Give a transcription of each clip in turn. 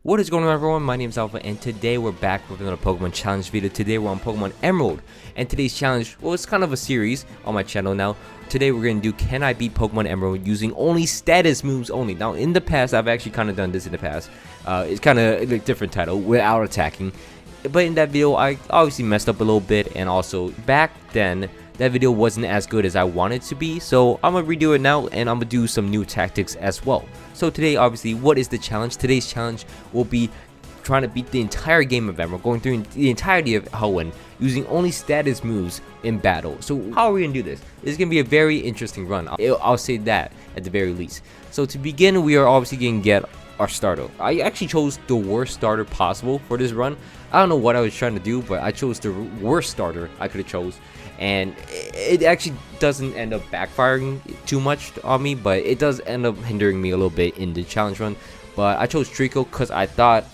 What is going on, everyone? My name is Alpha, and today we're back with another Pokemon challenge video. Today we're on Pokemon Emerald, and today's challenge, well, it's kind of a series on my channel now. Today we're going to do Can I Beat Pokemon Emerald using only status moves only. Now, in the past, I've actually kind of done this in the past. It's kind of a different title, without attacking. But in that video, I obviously messed up a little bit, and also back then, that video wasn't as good as I wanted to be, so I'm gonna redo it now, and I'm gonna do some new tactics as well. So today, obviously, what is the challenge? Today's challenge will be trying to beat the entire game of Emerald, going through the entirety of Hoenn, using only status moves in battle. So how are we gonna do this? This is gonna be a very interesting run. I'll say that at the very least. So to begin, we are obviously gonna get our starter. I actually chose the worst starter possible for this run. I don't know what I was trying to do, but I chose the worst starter I could have chose, and it actually doesn't end up backfiring too much on me, but it does end up hindering me a little bit in the challenge run. But I chose Trico because I thought,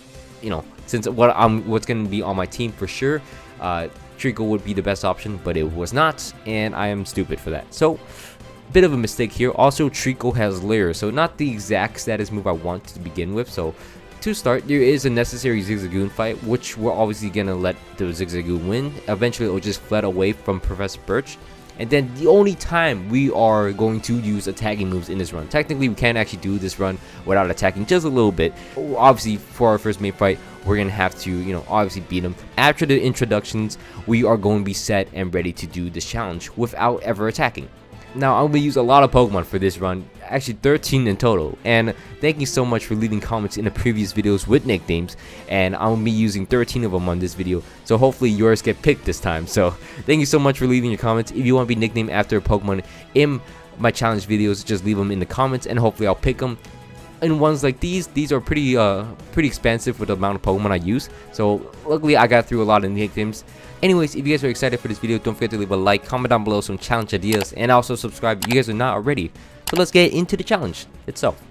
you know, since what's going to be on my team for sure, Trico would be the best option, but it was not, and I am stupid for that. So bit of a mistake here. Also, Trico has Lair, so not the exact status move I want to begin with. So to start, there is a necessary Zigzagoon fight, which we're obviously gonna let the Zigzagoon win. Eventually, it will just fled away from Professor Birch, and then the only time we are going to use attacking moves in this run. Technically, we can't actually do this run without attacking just a little bit. Obviously, for our first main fight, we're gonna have to, you know, obviously beat him. After the introductions, we are going to be set and ready to do this challenge without ever attacking. Now, I'm going to use a lot of Pokemon for this run, actually 13 in total, and thank you so much for leaving comments in the previous videos with nicknames, and I'm going to be using 13 of them on this video, so hopefully yours get picked this time. So thank you so much for leaving your comments. If you want to be nicknamed after a Pokemon in my challenge videos, just leave them in the comments, and hopefully I'll pick them. And ones like these are pretty expansive with the amount of Pokemon I use, so luckily I got through a lot of nicknames. Anyways, if you guys are excited for this video, don't forget to leave a like, comment down below some challenge ideas, and also subscribe if you guys are not already. So let's get into the challenge itself.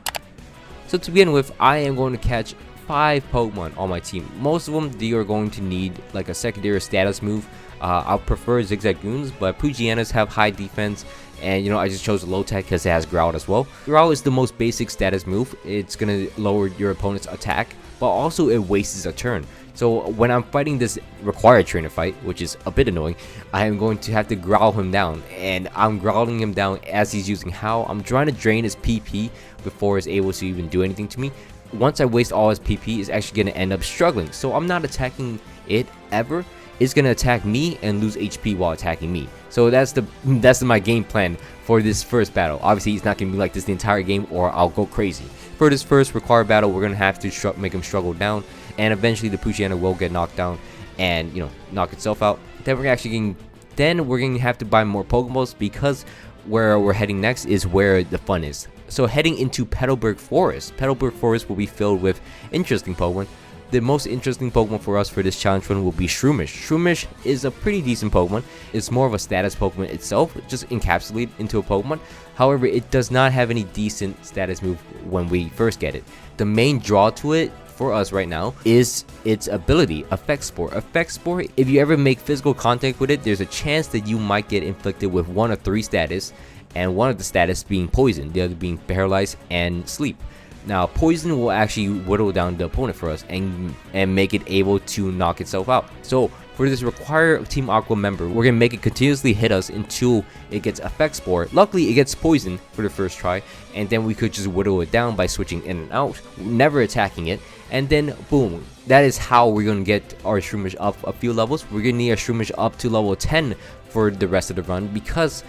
So to begin with, I am going to catch 5 Pokemon on my team. Most of them, they are going to need like a secondary status move. I'll prefer Zigzagoons, but Poochyena have high defense, and you know, I just chose low tech because it has Growl as well. Growl is the most basic status move. It's gonna lower your opponent's attack, but also it wastes a turn. So when I'm fighting this required trainer fight, which is a bit annoying, I am going to have to growl him down, and I'm growling him down as he's using Howl. I'm trying to drain his PP before he's able to even do anything to me. Once I waste all his PP, it's actually going to end up struggling. So I'm not attacking it ever. It's going to attack me and lose HP while attacking me. So that's my game plan for this first battle. Obviously, it's not going to be like this the entire game, or I'll go crazy. For this first required battle, we're going to have to make him struggle down, and eventually the Poochyena will get knocked down and, you know, knock itself out. Then we're going to have to buy more Pokeballs, because where we're heading next is where the fun is. So heading into Petalburg Forest. Petalburg Forest will be filled with interesting Pokemon. The most interesting Pokemon for us for this challenge run will be Shroomish. Shroomish is a pretty decent Pokemon. It's more of a status Pokemon itself, just encapsulated into a Pokemon. However, it does not have any decent status move when we first get it. The main draw to it for us right now is its ability, Effect Spore. Effect Spore, if you ever make physical contact with it, there's a chance that you might get inflicted with 1 of 3 status, and one of the status being poison, the other being paralyzed and sleep. Now, poison will actually whittle down the opponent for us and make it able to knock itself out. So for this required Team Aqua member, we're going to make it continuously hit us until it gets Effect Spore. Luckily, it gets poison for the first try, and then we could just whittle it down by switching in and out, never attacking it, and then boom. That is how we're going to get our Shroomish up a few levels. We're going to need our Shroomish up to level 10 for the rest of the run, because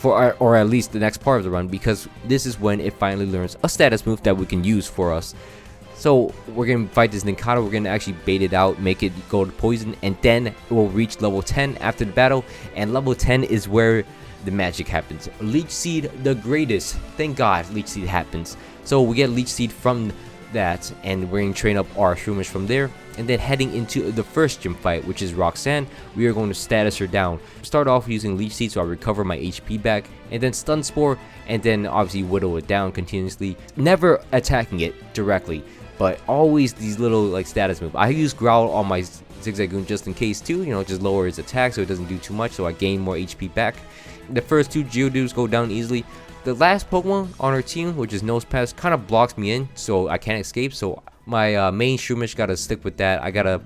or at least the next part of the run, because this is when it finally learns a status move that we can use for us. So we're going to fight this Nincada. We're going to actually bait it out, make it go to poison, and then we'll reach level 10 after the battle, and level 10 is where the magic happens. Leech Seed, the greatest. Thank God Leech Seed happens. So we get Leech Seed from that, and we're going to train up our Shroomish from there. And then heading into the first gym fight, which is Roxanne, we are going to status her down. Start off using Leech Seed so I recover my HP back, and then Stun Spore, and then obviously whittle it down continuously, never attacking it directly, but always these little like status moves. I use Growl on my Zigzagoon just in case too, you know, just lower its attack so it doesn't do too much, so I gain more HP back. The first 2 Geodudes go down easily. The last Pokemon on our team, which is Nosepass, kind of blocks me in, so I can't escape. So my main Shroomish gotta stick with that. I gotta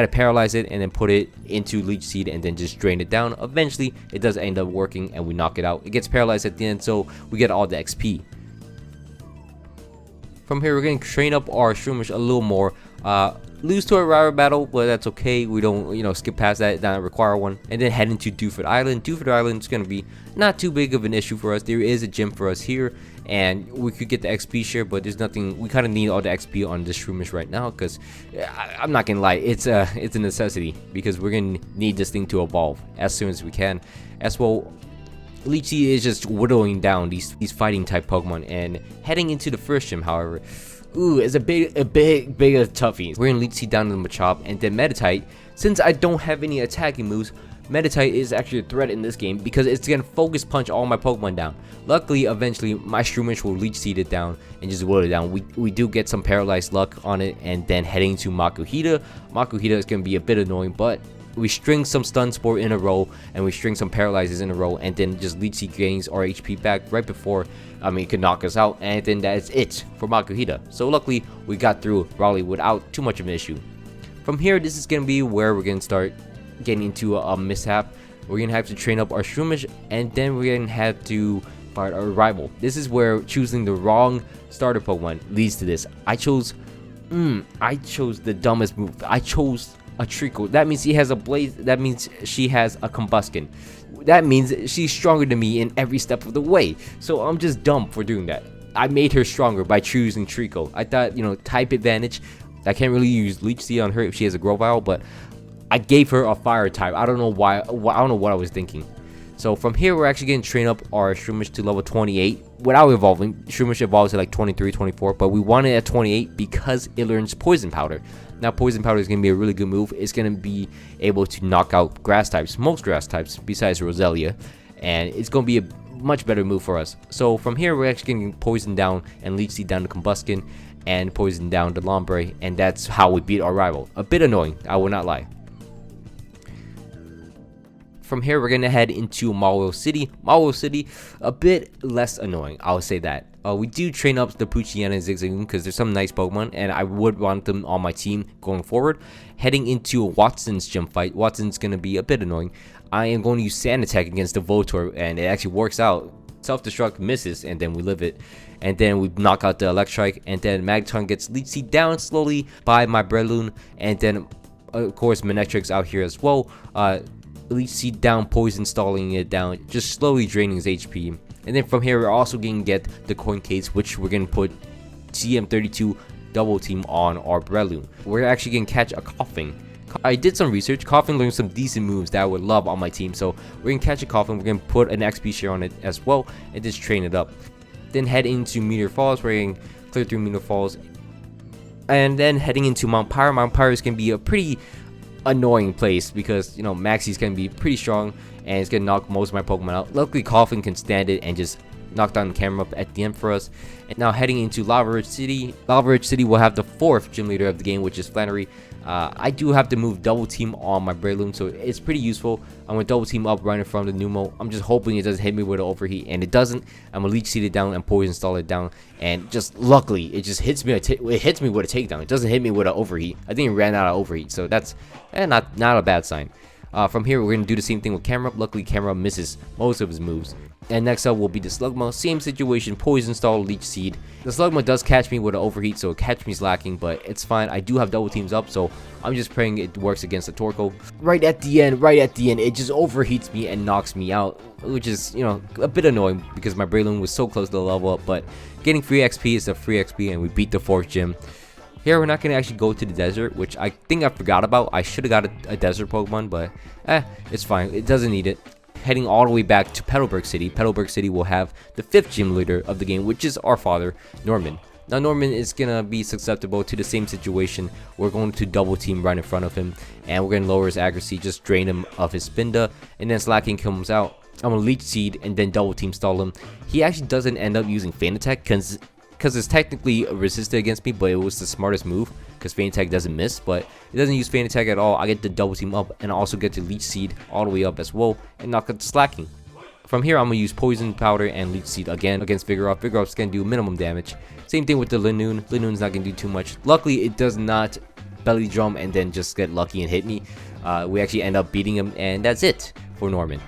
paralyze it and then put it into Leech Seed and then just drain it down. Eventually, it does end up working and we knock it out. It gets paralyzed at the end, so we get all the XP. From here, we're going to train up our Shroomish a little more. Lose to a rival battle, but that's okay. We don't, skip past that. Not require one. And then head into Dewford Island. Dewford Island is going to be not too big of an issue for us. There is a gym for us here, and we could get the XP share, but there's nothing. We kind of need all the XP on this Shroomish right now, because I'm not gonna lie, it's a necessity, because we're gonna need this thing to evolve as soon as we can. As well, Leech Seed is just whittling down these fighting type Pokemon, and heading into the first gym, however, it's a big toughie. We're gonna Leech Seed down to the Machop, and then Meditite. Since I don't have any attacking moves, Meditite is actually a threat in this game because it's gonna focus punch all my Pokemon down. Luckily, eventually my Shroomish will Leech Seed it down and just whittle it down. We do get some paralyzed luck on it, and then heading to Makuhita. Makuhita is gonna be a bit annoying, but we string some Stun Spore in a row, and we string some Paralyzes in a row, and then just Leech Seed gains our HP back right before it could knock us out, and then that's it for Makuhita. So luckily, we got through Raleigh without too much of an issue. From here, this is gonna be where we're gonna start getting into a mishap. We're gonna have to train up our Shroomish, and then we're gonna have to fight our rival. This is where choosing the wrong starter Pokemon leads to this. I chose the dumbest move. I chose a Treecko. That means he has a Blaze. That means she has a Combustion. That means she's stronger than me in every step of the way. So I'm just dumb for doing that. I made her stronger by choosing Treecko. I thought, type advantage. I can't really use Leech Seed on her if she has a Grovyle, but I gave her a fire type. I don't know why. I don't know what I was thinking. So from here, we're actually going to train up our Shroomish to level 28 without evolving. Shroomish evolves at like 23, 24, but we want it at 28 because it learns Poison Powder. Now, Poison Powder is going to be a really good move. It's going to be able to knock out grass types, most grass types besides Roselia, and it's going to be a much better move for us. So from here, we're actually going to Poison down and Leech Seed down to Combustion and Poison down to Lombre, and that's how we beat our rival. A bit annoying, I will not lie. From here, we're going to head into Malwo City. Malwo City, a bit less annoying, I'll say that. We do train up the Poochyena and Zigzagoon because there's some nice Pokemon, and I would want them on my team going forward. Heading into Watson's gym fight, Watson's going to be a bit annoying. I am going to use Sand Attack against the Voltorb, and it actually works out. Self-destruct misses, and then we live it. And then we knock out the Electrike, and then Magneton gets Leech Seed down slowly by my Breloom, and then, of course, Manectric's out here as well. Leech Seed down, Poison stalling it down, just slowly draining his HP. And then from here, we're also going to get the coin case, which we're going to put CM32 double team on our Breloom. We're actually going to catch a Coughing. I did some research. Coughing learned some decent moves that I would love on my team. So we're going to catch a Coughing. We're going to put an XP share on it as well and just train it up. Then head into Meteor Falls. We're going to clear through Meteor Falls. And then heading into Mount Pyre. Mount Pyre is going to be a pretty annoying place because Maxie's gonna be pretty strong and it's gonna knock most of my Pokemon out. Luckily, Coughing can stand it and just knock down the camera up at the end for us. And now heading into Lava Ridge City. Lava Ridge City will have the 4th gym leader of the game, which is Flannery. I do have to move double team on my Breloom, so it's pretty useful. I'm gonna double team up right in front of the Numel. I'm just hoping it doesn't hit me with an overheat, and it doesn't. I'm gonna Leech Seed it down and Poison stall it down, and just luckily it just hits me. It hits me with a takedown. It doesn't hit me with an overheat. I think it ran out of overheat, so that's not a bad sign. From here, we're going to do the same thing with Camera. Luckily, Camera misses most of his moves. And next up will be the Slugma. Same situation, Poison Stall, Leech Seed. The Slugma does catch me with an overheat, so catch me's lacking, but it's fine. I do have double teams up, so I'm just praying it works against the Torkoal. Right at the end, it just overheats me and knocks me out, which is, a bit annoying because my Breloom was so close to the level up, but getting free XP is a free XP, and we beat the 4th gym. Here, we're not going to actually go to the desert, which I think I forgot about. I should have got a desert Pokemon, but it's fine. It doesn't need it. Heading all the way back to Petalburg City. Petalburg City will have the 5th gym leader of the game, which is our father, Norman. Now, Norman is going to be susceptible to the same situation. We're going to double team right in front of him, and we're going to lower his accuracy, just drain him of his Spinda, and then Slacking comes out. I'm going to Leech Seed and then double team stall him. He actually doesn't end up using Feint Attack because it's technically resisted against me, but it was the smartest move because Feint Attack doesn't miss, but it doesn't use Feint Attack at all. I get the double team up and I also get to Leech Seed all the way up as well and knock out the Slacking. From here, I'm going to use Poison Powder and Leech Seed again against Vigoroth. Vigoroth's going to do minimum damage. Same thing with the Linoon. Linoon's not going to do too much. Luckily, it does not belly drum and then just get lucky and hit me. We actually end up beating him, and that's it for Norman.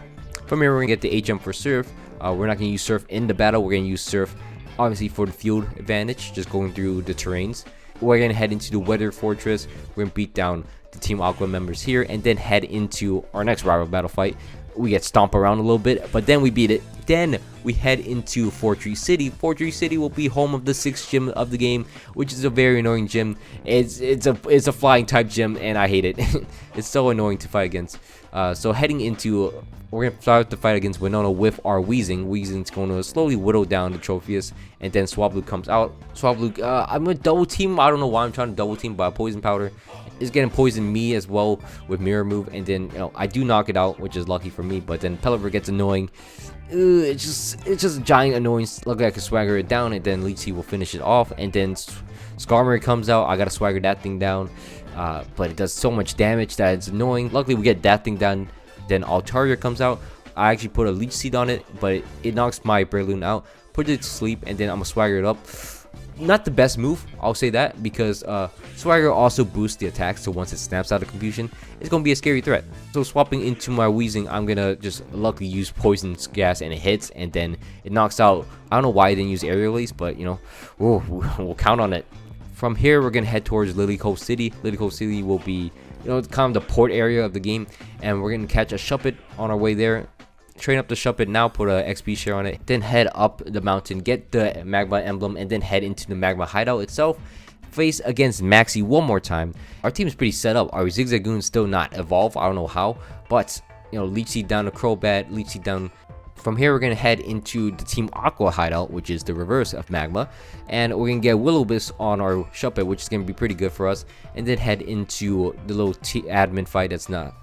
From here, we're going to get the H-Jump for Surf. We're not going to use Surf in the battle. We're going to use Surf, obviously, for the field advantage, just going through the terrains. We're going to head into the Weather Fortress. We're going to beat down the Team Aqua members here, and then head into our next rival battle fight. We get stomped around a little bit, but then we beat it. Then we head into Fortree City. Fortree City will be home of the 6th gym of the game, which is a very annoying gym. It's a flying type gym, and I hate it. It's so annoying to fight against. So heading into, we're gonna start the fight against Winona with our Weezing. Weezing's going to slowly whittle down the Trophius, and then Swablu comes out. Swablu, I'm gonna double team. I don't know why I'm trying to double team, but Poison Powder is getting poison me as well with Mirror Move, and then I do knock it out, which is lucky for me. But then Pelipper gets annoying. It's just a giant annoyance. Luckily I can swagger it down, and then Leech Seed will finish it off, and then Skarmory comes out. I gotta swagger that thing down, but it does so much damage that it's annoying. Luckily we get that thing down. Then Altaria comes out. I actually put a Leech Seed on it, but it knocks my Breloom out, put it to sleep, and then I'm gonna swagger it up. Not the best move, I'll say that, because Swagger also boosts the attack, so once it snaps out of confusion, it's going to be a scary threat. So swapping into my Weezing, I'm going to just luckily use Poison Gas, and it hits, and then it knocks out. I don't know why I didn't use Aerial Ace, but we'll count on it. From here, we're going to head towards Ludicolo City. Ludicolo City will be, kind of the port area of the game, and we're going to catch a Shuppet on our way there. Train up the Shuppet now, put a XP share on it, then head up the mountain, get the Magma emblem, and then head into the Magma hideout itself. Face against Maxie one more time. Our team is pretty set up. Our Zigzagoon still not evolve. I don't know how, but Leech Seed down to Crobat, Leech Seed down. From here, we're gonna head into the Team Aqua hideout, which is the reverse of Magma, and we're gonna get Will-O-Wisp on our Shuppet, which is gonna be pretty good for us, and then head into the little admin fight that's not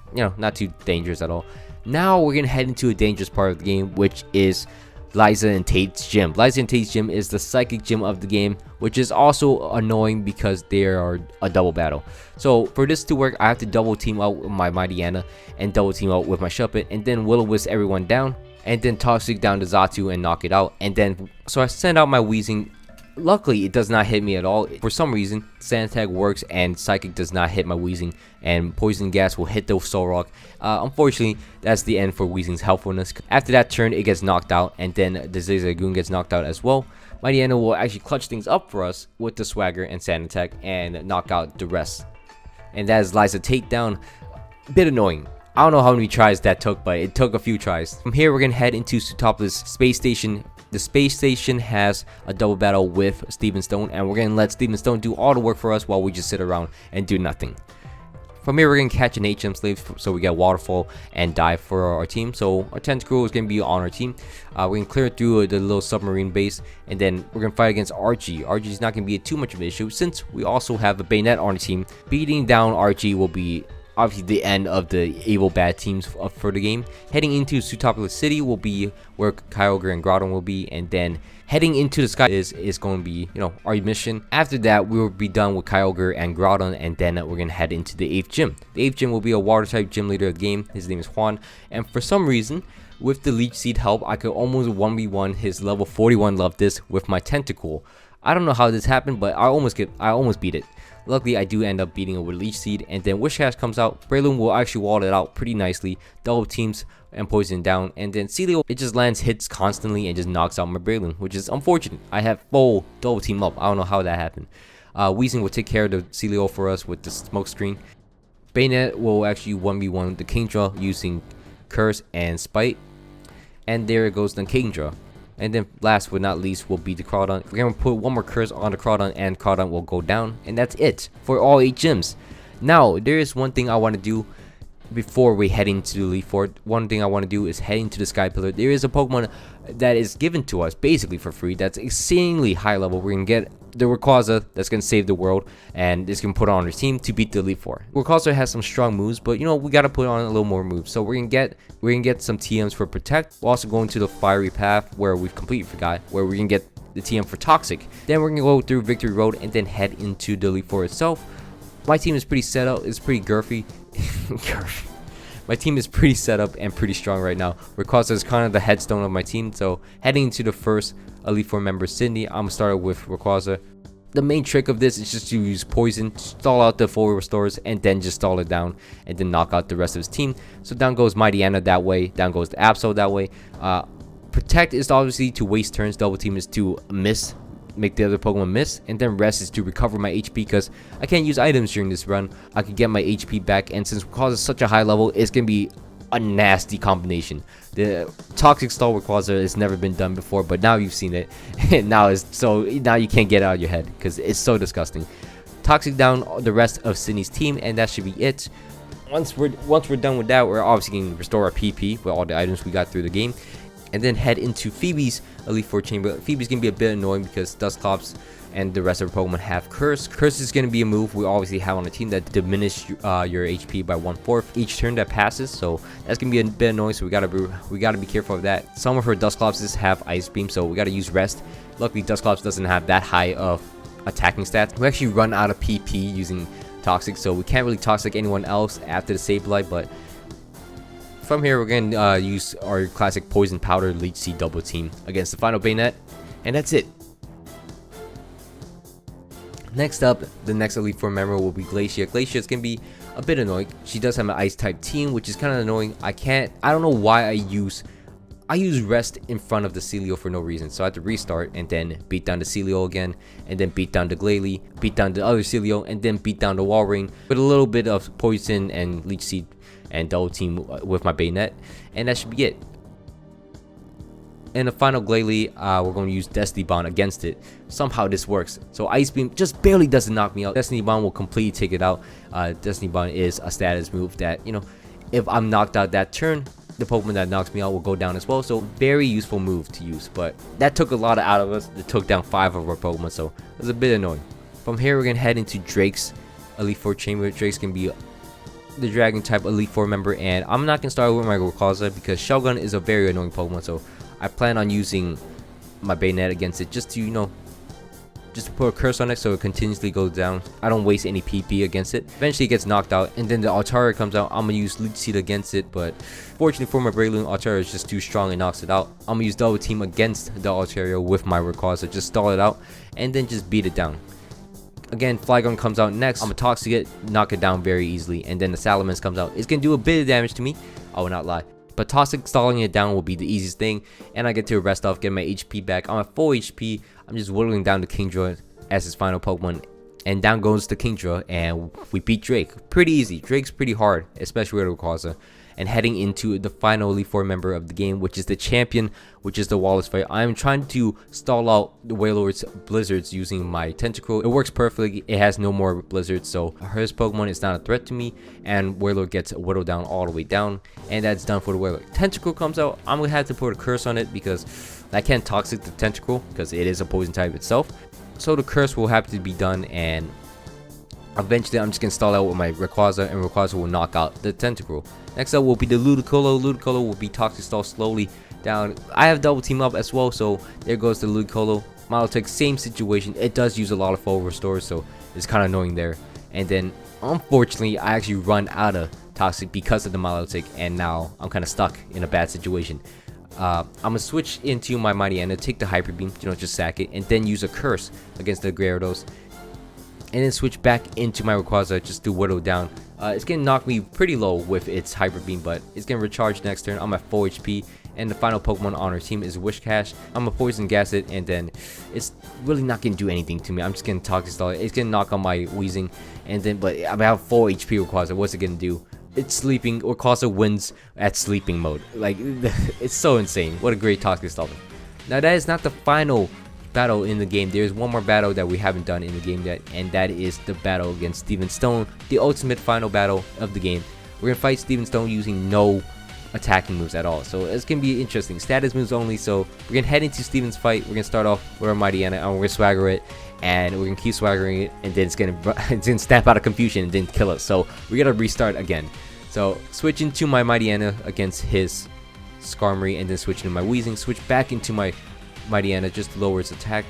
too dangerous at all. Now we're going to head into a dangerous part of the game, which is Liza and Tate's gym. Liza and Tate's gym is the psychic gym of the game, which is also annoying because they are a double battle. So for this to work, I have to double team out with my Mightyena and double team out with my Shuppet, and then Will-O-Wisp everyone down, and then Toxic down to Xatu and knock it out. And then, so I send out my Weezing. Luckily, it does not hit me at all. For some reason, Sand Attack works and Psychic does not hit my Weezing, and Poison Gas will hit the Soul Rock. Unfortunately, that's the end for Weezing's helpfulness. After that turn, it gets knocked out, and then the Zigzagoon gets knocked out as well. Mightyena will actually clutch things up for us with the Swagger and Sand Attack and knock out the rest. And that is Liza takedown. Bit annoying. I don't know how many tries that took, but it took a few tries. From here, we're going to head into Sootopolis Space Station. The space station has a double battle with Steven Stone, and we're going to let Steven Stone do all the work for us while we just sit around and do nothing. From here, we're going to catch an HM Slave, so we get Waterfall and Dive for our team. So our Tentacruel is going to be on our team. We're going to clear through the little submarine base, and then we're going to fight against Archie. Archie is not going to be too much of an issue, since we also have a Bayonet on the team. Beating down Archie will be obviously the end of the evil bad teams for the game. Heading into Sootopolis City will be where Kyogre and Groudon will be, and then heading into the sky is going to be our mission. After that, we will be done with Kyogre and Groudon, and then we're going to head into the 8th gym. The 8th gym will be a water type gym leader of the game. His name is Juan, and for some reason, with the Leech Seed help, I could almost 1v1 his level 41 Loftus with my Tentacool. I don't know how this happened, but I almost beat it. Luckily, I do end up beating it with Leech Seed, and then Wishcash comes out. Breloom will actually wall it out pretty nicely, double teams and poison down, and then Celio, it just lands hits constantly and just knocks out my Breloom, which is unfortunate. I have full double team up. I don't know how that happened. Weezing will take care of the Celio for us with the smoke screen. Bayonet will actually 1v1 the Kingdra using Curse and Spite, and there goes the Kingdra. And then last but not least will be the Groudon. We're going to put one more curse on the Groudon, and Groudon will go down. And that's it for all 8 gyms. Now, there is one thing I want to do before we head into the Elite Four. One thing I want to do is head into the Sky Pillar. There is a Pokemon that is given to us basically for free that's insanely high level. We're going to get the Rayquaza that's going to save the world, and it's going to put on our team to beat the Elite Four. Rayquaza has some strong moves, but we got to put on a little more moves. So we're going to get some TMs for Protect. We're also going to the Fiery Path, where we completely forgot, where we're going to get the TM for Toxic. Then we're going to go through Victory Road and then head into the Elite Four itself. My team is pretty set up. It's pretty girthy. my team is pretty set up and pretty strong right now. Rayquaza is kind of the headstone of my team. So heading into the first Elite Four member, Sydney, I'm gonna start with Rayquaza. The main trick of this is just to use poison, stall out the full restores, and then just stall it down and then knock out the rest of his team. So down goes Mightyena that way, down goes the Absol that way. Protect is obviously to waste turns, double team is to miss, make the other Pokemon miss, and then rest is to recover my HP because I can't use items during this run. I can get my HP back, and since Rayquaza is such a high level, it's gonna be a nasty combination. The toxic stall Rayquaza has never been done before, but now you've seen it, and now you can't get it out of your head because it's so disgusting. Toxic down the rest of Sydney's team, and that should be it. Once we're done with that, we're obviously going to restore our PP with all the items we got through the game, and then head into Phoebe's Elite Four chamber. Phoebe's gonna be a bit annoying because Dusclops and the rest of our Pokemon have Curse. Curse is going to be a move we obviously have on the team that diminish your HP by 1/4 each turn that passes, so that's going to be a bit annoying, so we gotta be careful of that. Some of her Dusclopses have Ice Beam, so we gotta use Rest. Luckily, Dusclops doesn't have that high of attacking stats. We actually run out of PP using Toxic, so we can't really Toxic anyone else after the Sableye, but from here, we're going to use our classic Poison Powder Leech Seed double team against the final Bayonet, and that's it. Next up, the next Elite Four member will be Glacier. Glacier is going to be a bit annoying. She does have an Ice type team, which is kind of annoying. I don't know why I use Rest in front of the Celio for no reason. So I have to restart and then beat down the Celio again, and then beat down the Glalie, beat down the other Celio, and then beat down the Walrein with a little bit of Poison and Leech Seed and double team with my Bayonet, and that should be it. In the final Glalie, we're going to use Destiny Bond against it. Somehow this works. So Ice Beam just barely doesn't knock me out. Destiny Bond will completely take it out. Destiny Bond is a status move that, you know, if I'm knocked out that turn, the Pokemon that knocks me out will go down as well. So very useful move to use. But that took a lot out of us. It took down 5 of our Pokemon, so it was a bit annoying. From here, we're going to head into Drake's Elite Four chamber. Drake's going to be the Dragon type Elite Four member, and I'm not going to start with my Rayquaza because Shogun is a very annoying Pokemon, so I plan on using my Bayonet against it just to, you know, just to put a curse on it so it continuously goes down. I don't waste any PP against it. Eventually it gets knocked out, and then the Altaria comes out. I'm going to use Leech Seed against it, but fortunately for my Breloom, Altaria is just too strong and knocks it out. I'm going to use Double Team against the Altaria with my Rayquaza, just stall it out, and then just beat it down. Again, Flygon comes out next. I'm going to Toxic it, knock it down very easily, and then the Salamence comes out. It's going to do a bit of damage to me, I will not lie. But Toxic stalling it down will be the easiest thing, and I get to rest off, get my HP back. I'm at full HP. I'm just whittling down the Kingdra as his final Pokemon, and down goes the Kingdra, and we beat Drake. Pretty easy. Drake's pretty hard, especially with Rayquaza. And heading into the final Elite Four member of the game, which is the champion, which is the Wallace fight. I'm trying to stall out the Wailord's Blizzards using my Tentacruel. It works perfectly. It has no more Blizzards, so his Pokemon is not a threat to me, and Wailord gets whittled down all the way down, and that's done for the Wailord. Tentacruel comes out. I'm going to have to put a curse on it because I can't Toxic the Tentacruel because it is a poison type itself. So the curse will have to be done, and eventually I'm just going to stall out with my Rayquaza, and Rayquaza will knock out the Tentacruel. Next up will be the Ludicolo. Ludicolo will be Toxic Stall slowly down. I have Double Team up as well, so there goes the Ludicolo. Milotic, same situation. It does use a lot of full restores, so it's kind of annoying there. And then, unfortunately, I actually run out of Toxic because of the Milotic, and now I'm kind of stuck in a bad situation. I'm going to switch into my Mightyena, take the Hyper Beam, you know, just sack it, and then use a Curse against the Gyarados. And then switch back into my Rayquaza just to whittle down. It's going to knock me pretty low with its Hyper Beam, but it's going to recharge next turn. I'm at full HP, and the final Pokemon on our team is Wishcash. I'm going to Poison Gas it, and then it's really not going to do anything to me. I'm just going to Toxic Stall it. It's going to knock on my Weezing, and then, but I have full HP Rayquaza. What's it going to do? It's sleeping. Rayquaza wins at sleeping mode. Like, it's so insane. What a great Toxic Stall. Now, that is not the final battle in the game. There's one more battle that we haven't done in the game yet, and that is the battle against Steven Stone, the ultimate final battle of the game. We're gonna fight Steven Stone using no attacking moves at all, so it's gonna be interesting. Status moves only. So we're gonna head into Steven's fight. We're gonna start off with our Mightyena, and we're gonna swagger it, and we're gonna keep swaggering it, and then it's gonna snap out of confusion and then kill us. So we gotta restart again. So switch into my Mightyena against his Skarmory, and then switch into my Weezing, switch back into my Mightyena just to lower its attack,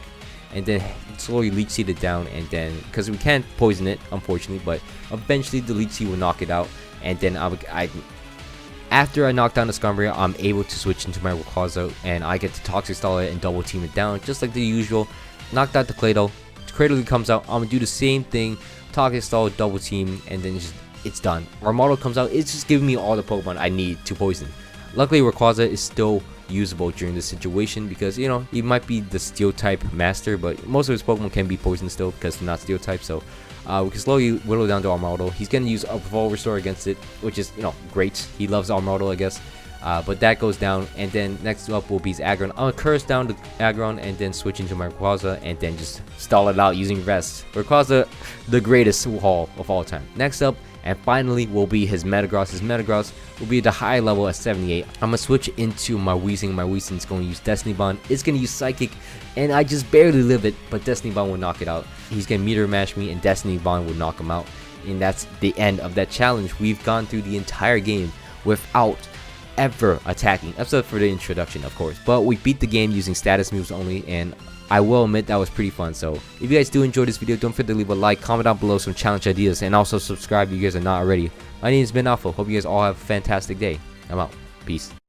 and then slowly Leech Seed it down, and then because we can't poison it unfortunately, but eventually the Leech Seed will knock it out, and then After I knock down the Scumbria, I'm able to switch into my Rayquaza, and I get to Toxic Stall it and double team it down, just like the usual. Knocked out the Claydol. Cradily comes out. I'm gonna do the same thing. Toxic Stall, double team, and then it's done. Armaldo comes out. It's just giving me all the Pokemon I need to poison. Luckily, Rayquaza is still usable during this situation because, you know, he might be the Steel type master, but most of his Pokemon can be poison still because they're not Steel type. So we can slowly whittle down to Armaldo. He's gonna use a Full Restore against it, which is, you know, great. He loves Armaldo, I guess. But that goes down, and then next up will be his Aggron. I'm gonna curse down the Aggron and then switch into my Rayquaza and then just stall it out using Rest. Rayquaza, the greatest haul of all time. Next up, and finally, will be his Metagross. His Metagross will be at the high level at 78. I'm gonna switch into my Weezing. My Weezing's gonna use Destiny Bond. It's gonna use Psychic, and I just barely live it, but Destiny Bond will knock it out. He's gonna Meteor Mash me, and Destiny Bond will knock him out. And that's the end of that challenge. We've gone through the entire game without ever attacking, except for the introduction, of course. But we beat the game using status moves only, and I will admit that was pretty fun. So if you guys do enjoy this video, don't forget to leave a like, comment down below some challenge ideas, and also subscribe if you guys are not already. My name has been Alpha. Hope you guys all have a fantastic day. I'm out. Peace.